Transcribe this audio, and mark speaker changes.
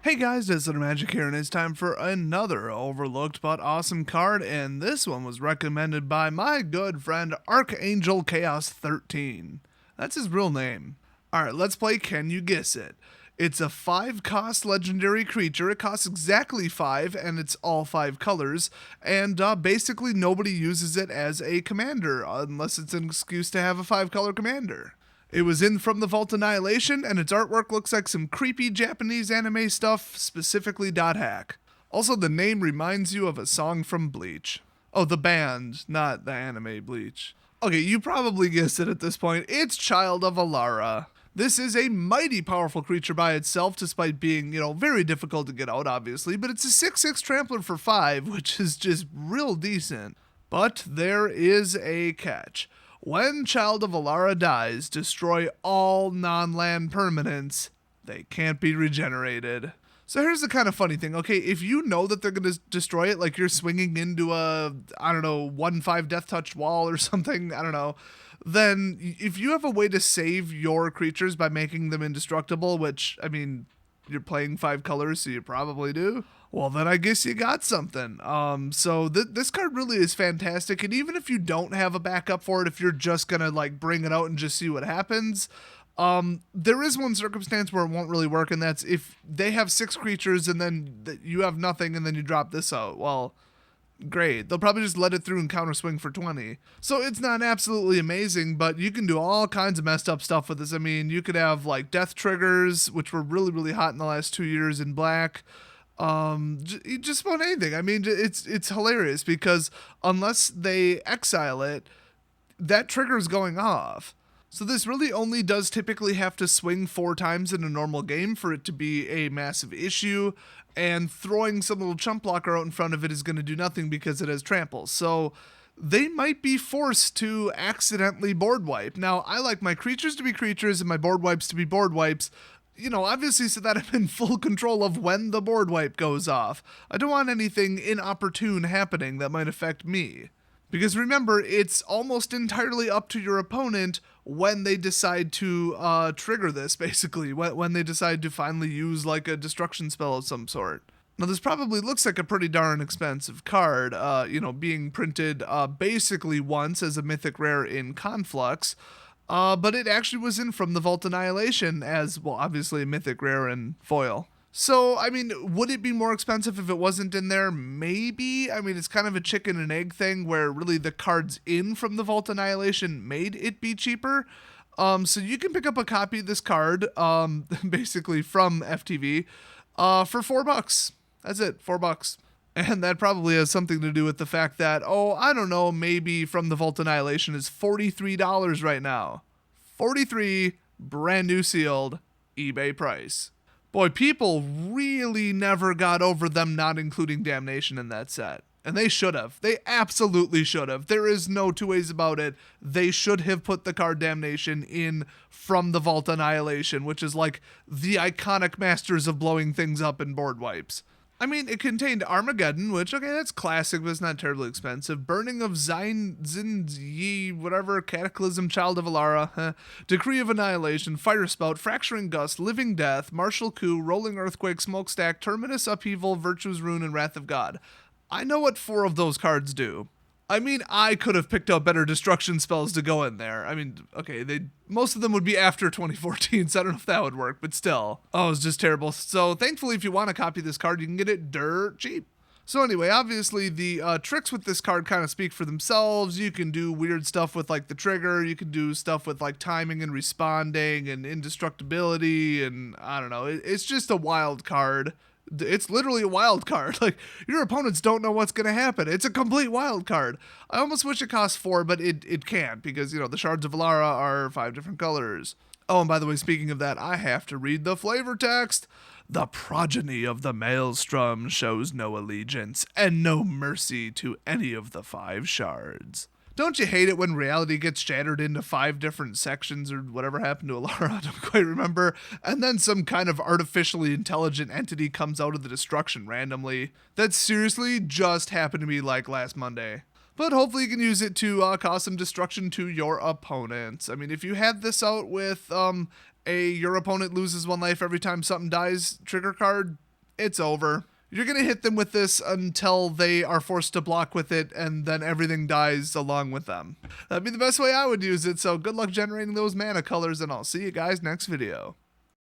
Speaker 1: Hey guys, it's Magic here, and it's time for another overlooked but awesome card, and this one was recommended by my good friend Archangel Chaos 13. That's his real name. Alright, let's play Can You Guess It? It's a 5-cost legendary creature. It costs exactly 5, and it's all 5 colors, and basically nobody uses it as a commander, unless it's an excuse to have a 5-color commander. It was in From the Vault Annihilation, and its artwork looks like some creepy Japanese anime stuff, specifically Dot Hack. Also, the name reminds you of a song from Bleach. Oh, the band, not the anime Bleach. Okay, you probably guessed it at this point. It's Child of Alara. This is a mighty powerful creature by itself, despite being, very difficult to get out, obviously, but it's a 6/6 trampler for 5, which is just real decent. But there is a catch. When Child of Alara dies, destroy all non-land permanents. They can't be regenerated. So here's the kind of funny thing. Okay, if you know that they're going to destroy it, like you're swinging into a, 1/5 Death Touch wall or something, then if you have a way to save your creatures by making them indestructible, which, you're playing 5 colors, so you probably do, well, then I guess you got something. So this card really is fantastic, and even if you don't have a backup for it, if you're just gonna bring it out and just see what happens, there is one circumstance where it won't really work, and that's if they have 6 creatures and then you have nothing, and then you drop this out. Well, great. They'll probably just let it through and counter swing for 20. So it's not absolutely amazing, but you can do all kinds of messed up stuff with this. You could have death triggers, which were really, really hot in the last 2 years in black. Just about anything. It's hilarious because unless they exile it, that trigger's going off. So this really only does typically have to swing 4 times in a normal game for it to be a massive issue, and throwing some little chump blocker out in front of it is going to do nothing because it has trample. So they might be forced to accidentally board wipe. Now, I like my creatures to be creatures and my board wipes to be board wipes, obviously so that I'm in full control of when the board wipe goes off. I don't want anything inopportune happening that might affect me. Because remember, it's almost entirely up to your opponent when they decide to trigger this, basically. When they decide to finally use a destruction spell of some sort. Now, this probably looks like a pretty darn expensive card, being printed basically once as a mythic rare in Conflux. But it actually was in From the Vault Annihilation as, well, obviously a mythic rare in foil. So, would it be more expensive if it wasn't in there? Maybe. It's kind of a chicken and egg thing where really the cards in From the Vault Annihilation made it be cheaper. So you can pick up a copy of this card, basically from FTV, for $4. That's it, $4. And that probably has something to do with the fact that, maybe From the Vault Annihilation is $43 right now. $43, brand new sealed, eBay price. Boy, people really never got over them not including Damnation in that set. And they should have. They absolutely should have. There is no 2 ways about it. They should have put the card Damnation in From the Vault Annihilation, which is the iconic masters of blowing things up in board wipes. It contained Armageddon, which, okay, that's classic, but it's not terribly expensive. Burning of Yi, whatever, Cataclysm, Child of Alara, Decree of Annihilation, Fire Spout, Fracturing Gust, Living Death, Martial Coup, Rolling Earthquake, Smokestack, Terminus Upheaval, Virtue's Rune, and Wrath of God. I know what 4 of those cards do. I could have picked out better destruction spells to go in there. Okay, most of them would be after 2014, so I don't know if that would work, but still. Oh, it's just terrible. So thankfully, if you want to copy this card, you can get it dirt cheap. So anyway, obviously the tricks with this card kind of speak for themselves. You can do weird stuff with the trigger. You can do stuff with timing and responding and indestructibility, and I don't know. It's just a wild card. It's literally a wild card. Your opponents don't know what's going to happen. It's a complete wild card. I almost wish it cost 4, but it can't because, the Shards of Alara are 5 different colors. Oh, and by the way, speaking of that, I have to read the flavor text. The progeny of the Maelstrom shows no allegiance and no mercy to any of the 5 shards. Don't you hate it when reality gets shattered into 5 different sections or whatever happened to Alara? I don't quite remember. And then some kind of artificially intelligent entity comes out of the destruction randomly. That seriously just happened to me last Monday. But hopefully you can use it to cause some destruction to your opponents. If you had this out with your opponent loses 1 life every time something dies trigger card, it's over. You're going to hit them with this until they are forced to block with it, and then everything dies along with them. That'd be the best way I would use it, so good luck generating those mana colors, and I'll see you guys next video.